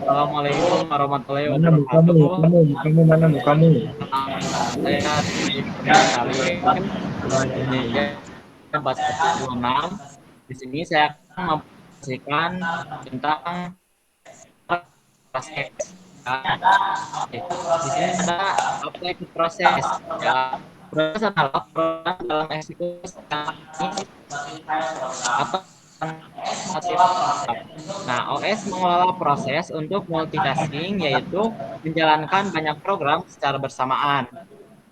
Assalamualaikum warahmatullahi Mana mukamu? wabarakatuh. Kamu mana mukamu? Saya Rizky Salim, Indonesia 446. Di sini saya akan mempresentasikan tentang proses. Ya. Di sini ada aplikasi proses. Ya. Proses adalah program dalam eksekusi atau alternatif. Nah, OS mengelola proses untuk multitasking, yaitu menjalankan banyak program secara bersamaan.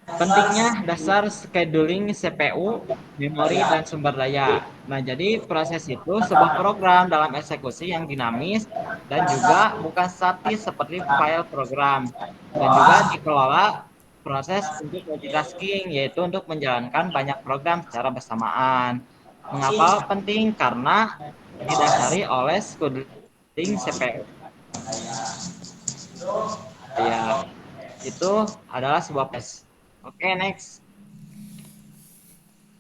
Pentingnya dasar scheduling CPU, memori, dan sumber daya. Nah, jadi proses itu sebuah program dalam eksekusi yang dinamis dan juga bukan statis seperti file program. Dan juga dikelola proses untuk multitasking, yaitu untuk menjalankan banyak program secara bersamaan. Mengapa penting? Karena didasari oleh scheduling CPU. Ya, itu adalah sebuah proses. Oke, next.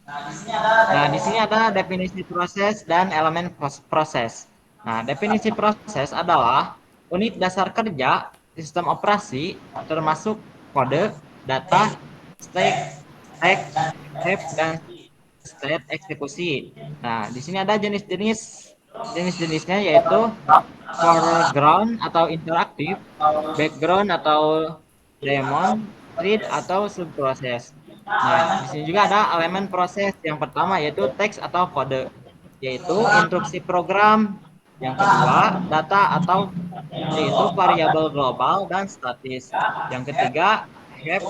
Nah, di sini ada definisi proses dan elemen proses. Nah, definisi proses adalah unit dasar kerja sistem operasi termasuk kode, data, state, stack, heap, dan state eksekusi. Nah, di sini ada jenis-jenisnya yaitu foreground atau interaktif, background atau daemon, thread atau subproses. Nah, di sini juga ada elemen proses. Yang pertama yaitu teks atau kode, yaitu instruksi program. Yang kedua, data atau yaitu variabel global dan statis. Yang ketiga, heap,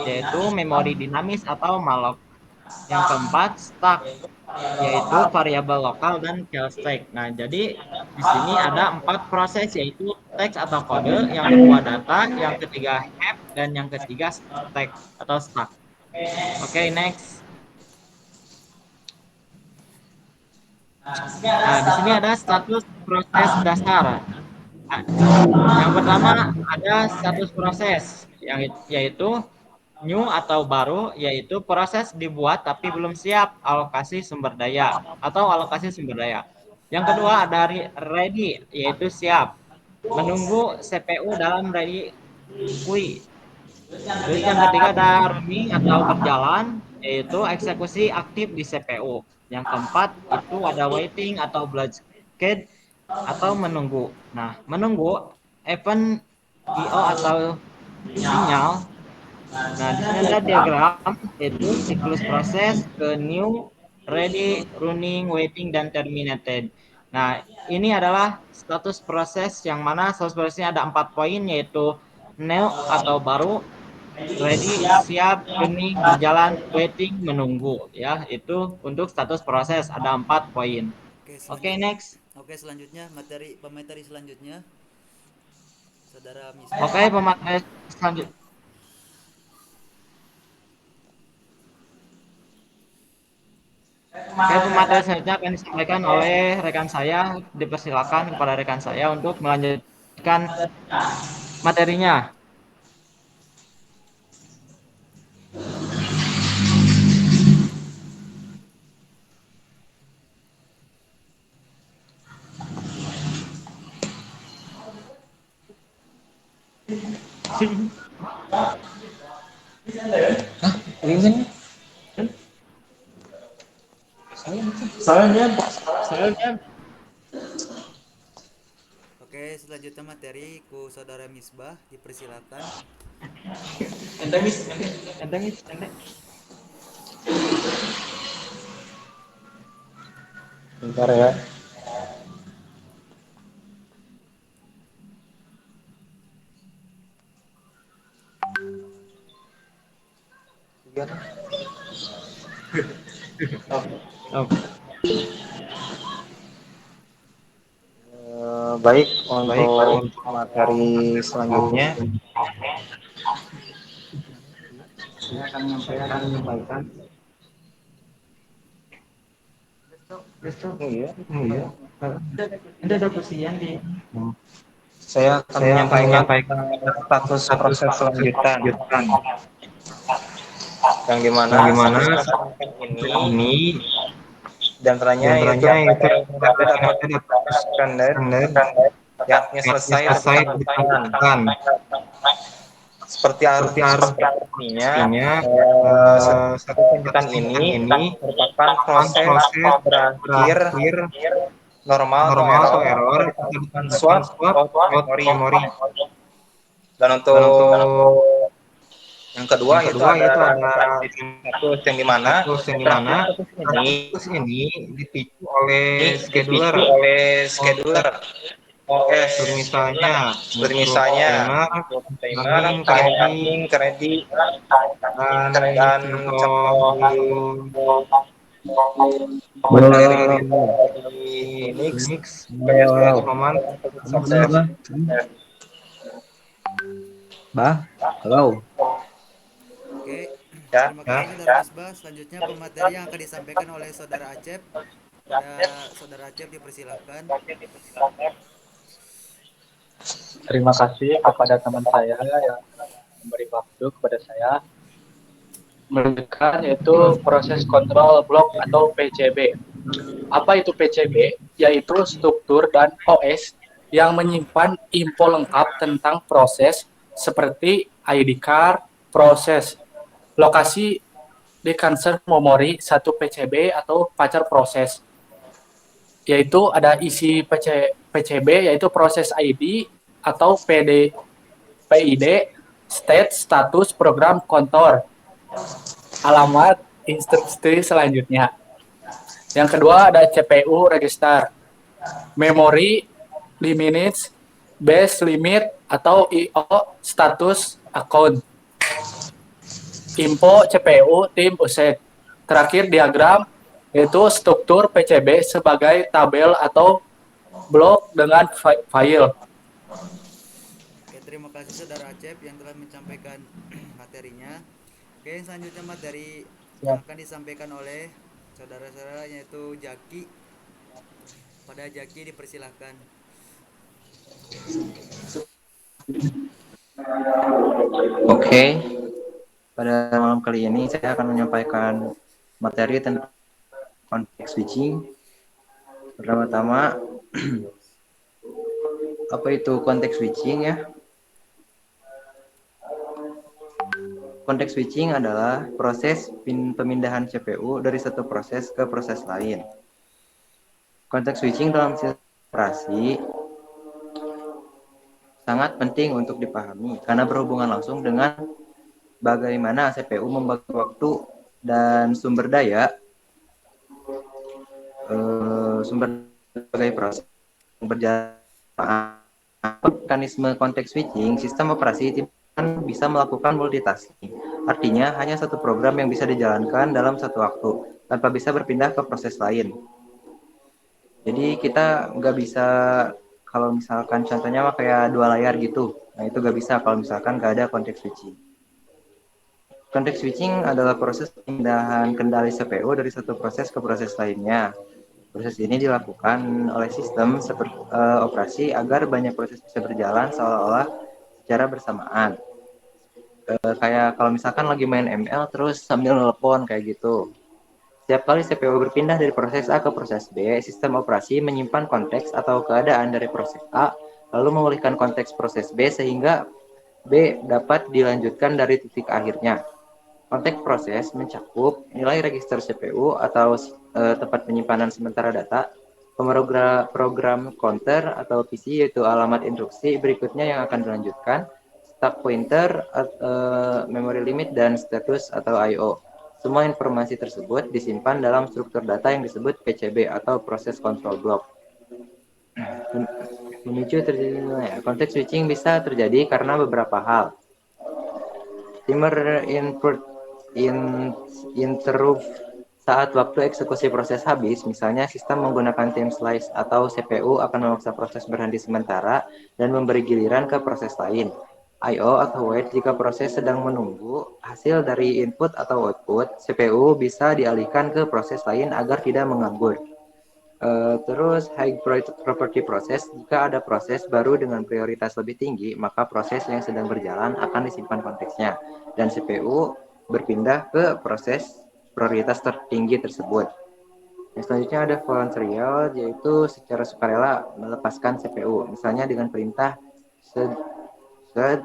yaitu memori dinamis atau malloc. Yang keempat, stack, yaitu variabel lokal dan file stack. Nah, jadi di sini ada 4 proses yaitu teks atau kode, yang kedua data, yang ketiga heap, dan yang ketiga stack atau stack. Oke, next. Nah, di sini ada status proses dasar. Nah, yang pertama ada status proses yang yaitu new atau baru, yaitu proses dibuat tapi belum siap alokasi sumber daya atau alokasi sumber daya. Yang kedua ada ready, yaitu siap. Menunggu CPU dalam ready queue. Terus yang ketiga ada running atau berjalan, yaitu eksekusi aktif di CPU. Yang keempat itu ada waiting atau blockade atau menunggu. Nah, menunggu event IO atau sinyal. Nah, di sini ada diagram yaitu siklus proses ke new, ready, running, waiting, dan terminated. Nah, ini adalah status proses yang mana status prosesnya ada 4 poin yaitu new atau baru, ready, siap, running, berjalan, waiting, menunggu. Ya, itu untuk status proses ada 4 poin. Oke, Oke, next. selanjutnya pemateri selanjutnya Saudara Misbah. Oke, pemateri selanjutnya. Oke, pemateri selanjutnya akan disampaikan oleh rekan saya. Dipersilakan kepada rekan saya untuk melanjutkan materinya. Saya Oke, selanjutnya materi ku Saudara Misbah dipersilakan. enteng. Bentar ya. Oh, Baik, baik untuk untuk materi selanjutnya saya akan menyampaikan besok. iya, Iya. Ada kesian di. saya akan Saya akan menyampaikan menyampaikan status status proses proses lanjutan lanjutan yang yang dimana dimana status proses saat lanjutan ini ini diantaranya yaitu diantaranya itu metode metode atau metode standar standar yang artinya selesai ditangan. Seperti artinya, satu singkatan ini merupakan proses berakhir normal atau error atau ditambahkan swap out memori. Dan untuk yang kedua yaitu ada status yang dimana status ini dipicu oleh scheduler OS misalnya timing, kredit, dan contoh dari Linux, PS Command, Halo. Oke, ya. terima kasih Saudara Misbah. Selanjutnya pemateri yang akan disampaikan oleh Saudara Acep. Ya, Saudara Acep dipersilahkan. Terima kasih kepada teman saya yang memberi waktu kepada saya melanjutkan yaitu proses kontrol blok atau PCB. Apa itu PCB? Yaitu struktur dan OS yang menyimpan info lengkap tentang proses seperti ID card, proses, lokasi di conserve memori satu PCB atau pacar proses. Yaitu ada isi PCB yaitu proses ID atau PID, state, status, program, kontor, alamat, instruksi selanjutnya. Yang kedua ada CPU register, memori, limits, base limit atau IO, status, account, info CPU, tim uset. Terakhir diagram yaitu struktur PCB sebagai tabel atau blok dengan file. Oke, terima kasih Saudara Acep yang telah menyampaikan materinya. Oke, selanjutnya materi yang akan disampaikan oleh saudara-saudara yaitu Jaki. Pada Jaki dipersilahkan. Oke, pada malam kali ini saya akan menyampaikan materi tentang konteks switching. Pertama-tama, apa itu konteks switching ya? Konteks switching adalah proses pemindahan CPU dari satu proses ke proses lain. Konteks switching dalam sistem operasi sangat penting untuk dipahami karena berhubungan langsung dengan bagaimana CPU membagi waktu dan sumber daya sebagai proses yang berjalan. Mekanisme konteks switching, sistem operasi bisa melakukan multitasking. Artinya hanya satu program yang bisa dijalankan dalam satu waktu tanpa bisa berpindah ke proses lain. Jadi kita nggak bisa, kalau misalkan contohnya kayak dua layar gitu, nah itu nggak bisa kalau misalkan nggak ada konteks switching. Konteks switching adalah proses pemindahan kendali CPU dari satu proses ke proses lainnya. Proses ini dilakukan oleh sistem operasi agar banyak proses bisa berjalan seolah-olah secara bersamaan. Kayak kalau misalkan lagi main ML terus sambil nelpon kayak gitu. Setiap kali CPU berpindah dari proses A ke proses B, sistem operasi menyimpan konteks atau keadaan dari proses A, lalu memulihkan konteks proses B sehingga B dapat dilanjutkan dari titik akhirnya. Konteks proses mencakup nilai register CPU atau tempat penyimpanan sementara data, program counter atau PC yaitu alamat instruksi berikutnya yang akan dilanjutkan, stack pointer, memory limit, dan status atau I/O. Semua informasi tersebut disimpan dalam struktur data yang disebut PCB atau Process Control Block. Memicu terjadinya konteks switching bisa terjadi karena beberapa hal. Timer interrupt saat waktu eksekusi proses habis, misalnya sistem menggunakan time slice atau CPU akan memaksa proses berhenti sementara dan memberi giliran ke proses lain. I/O atau wait jika proses sedang menunggu hasil dari input atau output, CPU bisa dialihkan ke proses lain agar tidak menganggur. Terus high property process, jika ada proses baru dengan prioritas lebih tinggi, maka proses yang sedang berjalan akan disimpan konteksnya dan CPU berpindah ke proses prioritas tertinggi tersebut. Yang selanjutnya ada voluntarial, yaitu secara sukarela melepaskan CPU, misalnya dengan perintah sed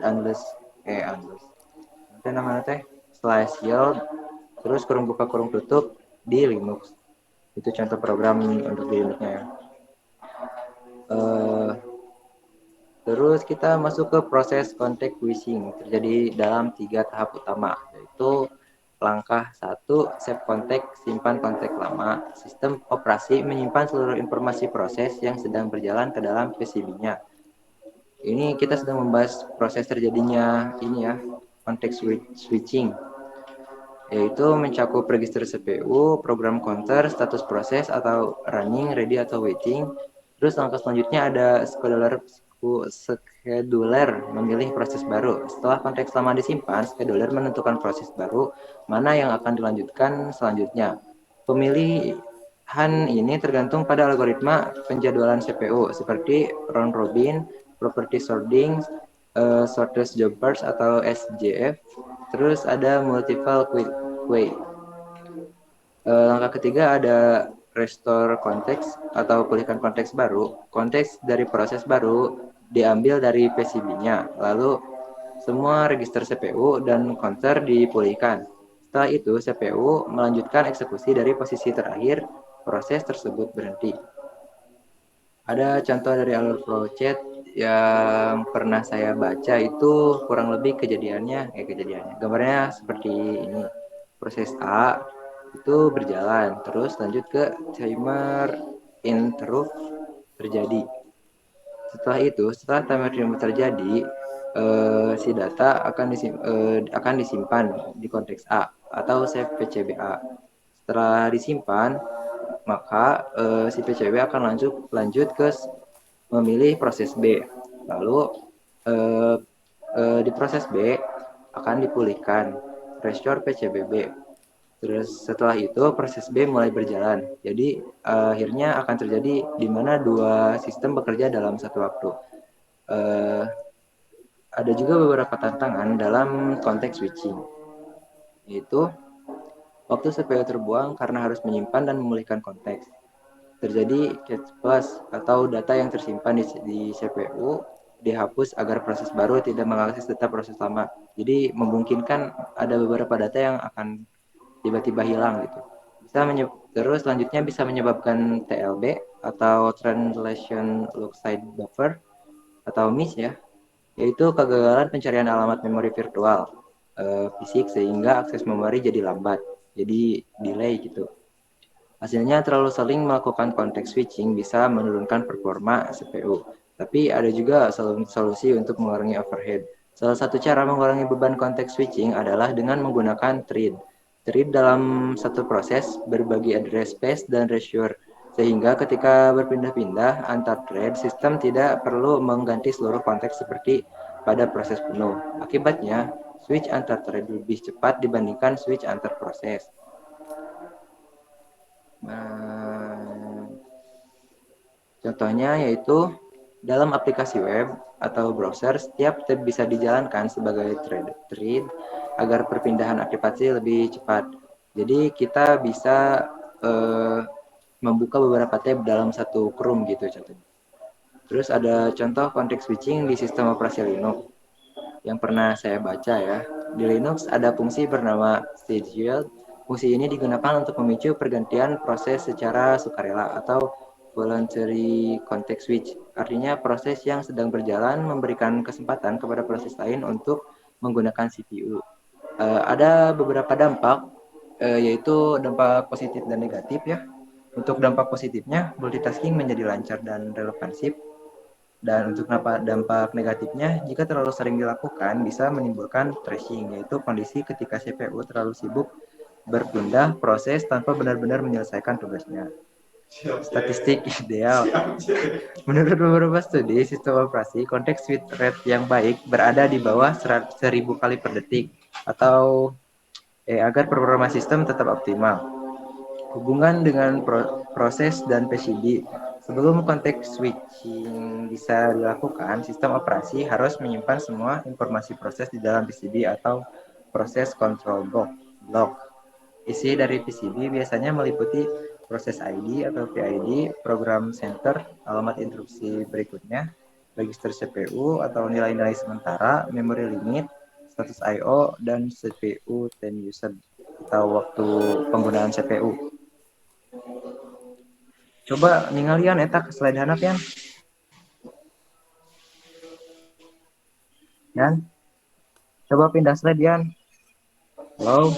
unless nanti namanya teh slash yield terus kurung buka kurung tutup di Linux. Itu contoh program untuk di Linuxnya ya. Terus kita masuk ke proses context switching, terjadi dalam 3 tahap utama, yaitu langkah 1, save konteks, simpan konteks lama. Sistem operasi menyimpan seluruh informasi proses yang sedang berjalan ke dalam PCB-nya. Ini kita sedang membahas proses terjadinya ini ya, context switching, yaitu mencakup register CPU, program counter, status proses atau running, ready atau waiting. Terus langkah selanjutnya ada scheduler memilih proses baru. Setelah konteks lama disimpan, scheduler menentukan proses baru mana yang akan dilanjutkan selanjutnya. Pemilihan ini tergantung pada algoritma penjadwalan CPU seperti round robin, property sorting, shortest job first atau SJF. Terus ada multiple queue. Langkah ketiga ada restore konteks atau pulihkan konteks baru. Konteks dari proses baru diambil dari PCB-nya, lalu semua register CPU dan counter dipulihkan. Setelah itu, CPU melanjutkan eksekusi dari posisi terakhir proses tersebut berhenti. Ada contoh dari alur flowchart yang pernah saya baca itu kurang lebih kejadiannya. Gambarnya seperti ini. Proses A itu berjalan, terus lanjut ke timer interrupt terjadi. Setelah timer interrupt terjadi, si data akan disimpan di konteks A atau save PCBA. Setelah disimpan, maka si PCB akan lanjut ke memilih proses B. Lalu di proses B akan dipulihkan restore PCBB. Terus setelah itu proses B mulai berjalan. Jadi akhirnya akan terjadi di mana dua sistem bekerja dalam satu waktu. Ada juga beberapa tantangan dalam konteks switching, yaitu waktu CPU terbuang karena harus menyimpan dan memulihkan konteks. Terjadi cache plus atau data yang tersimpan di CPU dihapus agar proses baru tidak mengakses data proses lama. Jadi memungkinkan ada beberapa data yang akan tiba-tiba hilang gitu. Terus selanjutnya bisa menyebabkan TLB atau Translation Lock Side Buffer atau MIS ya, yaitu kegagalan pencarian alamat memori virtual fisik sehingga akses memori jadi lambat, jadi delay gitu. Hasilnya terlalu sering melakukan context switching bisa menurunkan performa CPU. Tapi ada juga solusi untuk mengurangi overhead. Salah satu cara mengurangi beban context switching adalah dengan menggunakan thread. Thread dalam satu proses berbagi address space dan resolve, sehingga ketika berpindah-pindah antar thread, sistem tidak perlu mengganti seluruh konteks seperti pada proses penuh. Akibatnya, switch antar thread lebih cepat dibandingkan switch antar proses. Contohnya yaitu dalam aplikasi web atau browser, setiap tab bisa dijalankan sebagai thread agar perpindahan aplikasi lebih cepat. Jadi kita bisa membuka beberapa tab dalam satu chrome gitu contohnya. Terus ada contoh context switching di sistem operasi Linux yang pernah saya baca ya. Di Linux ada fungsi bernama schedule. Fungsi ini digunakan untuk memicu pergantian proses secara sukarela atau voluntary context switch. Artinya proses yang sedang berjalan memberikan kesempatan kepada proses lain untuk menggunakan CPU. Ada beberapa dampak, yaitu dampak positif dan negatif ya. Untuk dampak positifnya, multitasking menjadi lancar dan relevansif. Dan untuk dampak negatifnya, jika terlalu sering dilakukan, bisa menimbulkan thrashing, yaitu kondisi ketika CPU terlalu sibuk berpindah proses tanpa benar-benar menyelesaikan tugasnya. Statistik ideal. Menurut beberapa studi sistem operasi, context switch rate yang baik berada di bawah 1000 kali per detik atau agar performa sistem tetap optimal. Hubungan dengan proses dan PCB. Sebelum konteks switching bisa dilakukan, sistem operasi harus menyimpan semua informasi proses di dalam PCB atau proses control block. Isi dari PCB biasanya meliputi proses ID atau PID, program center, alamat instruksi berikutnya, register CPU atau nilai-nilai sementara, memory limit, status I/O, dan CPU time usage atau waktu penggunaan CPU. Coba ninggalian eta ke slide handap ya. Yan, coba pindah slide Yan. Halo.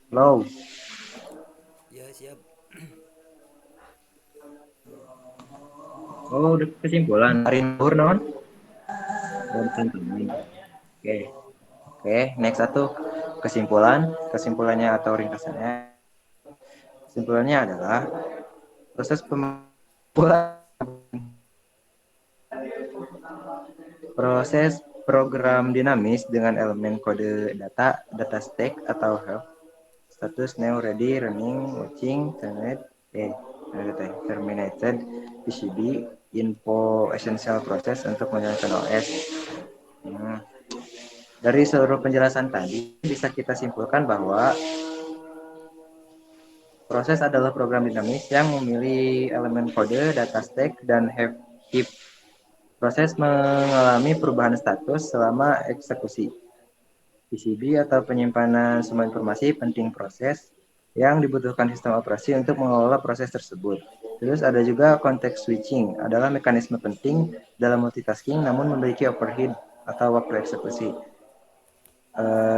Halo. Ya, siap. Oh, udah kesimpulan. Hari nuhur non? Oke. Oke, next satu kesimpulan. Kesimpulannya atau ringkasannya. Kesimpulannya adalah proses proses program dinamis dengan elemen kode data, data stack atau help, status now ready, running, watching, terminated, PCB, info essential process untuk menjalankan OS. Dari seluruh penjelasan tadi bisa kita simpulkan bahwa proses adalah program dinamis yang memilih elemen kode, data stack, dan heap. Proses mengalami perubahan status selama eksekusi. PCB atau penyimpanan semua informasi penting proses yang dibutuhkan sistem operasi untuk mengelola proses tersebut. Terus ada juga konteks switching, adalah mekanisme penting dalam multitasking namun memiliki overhead atau waktu eksekusi.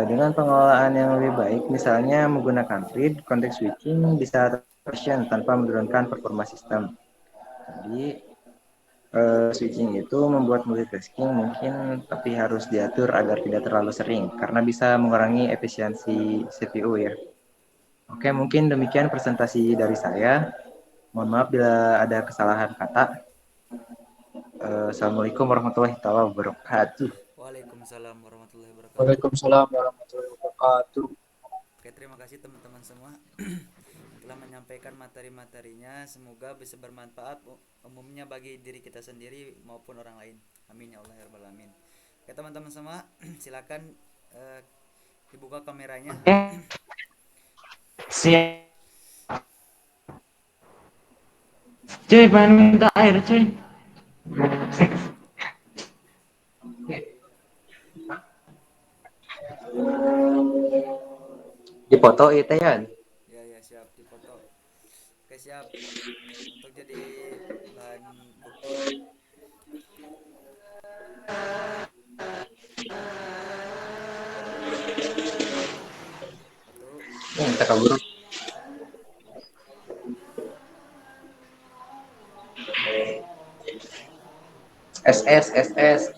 Dengan pengelolaan yang lebih baik, misalnya menggunakan read, konteks switching bisa efisien tanpa menurunkan performa sistem. Jadi switching itu membuat multitasking mungkin, tapi harus diatur agar tidak terlalu sering karena bisa mengurangi efisiensi CPU ya. Oke, mungkin demikian presentasi dari saya. Mohon maaf bila ada kesalahan kata. Assalamualaikum warahmatullahi wabarakatuh. Waalaikumsalam warahmatullahi wabarakatuh. Waalaikumsalam warahmatullahi wabarakatuh. Oke, terima kasih teman-teman semua telah menyampaikan materi-materinya. Semoga bisa bermanfaat umumnya bagi diri kita sendiri maupun orang lain. Amin ya Allah ya rabbal alamin. Oke teman-teman semua, silakan dibuka kameranya. Siap. Cuy, pengen minta air, cuy. Dipoto itu ya. Ya siap dipoto. Oke siap untuk jadi bahan bukti. Satu. Kita kabur. SS.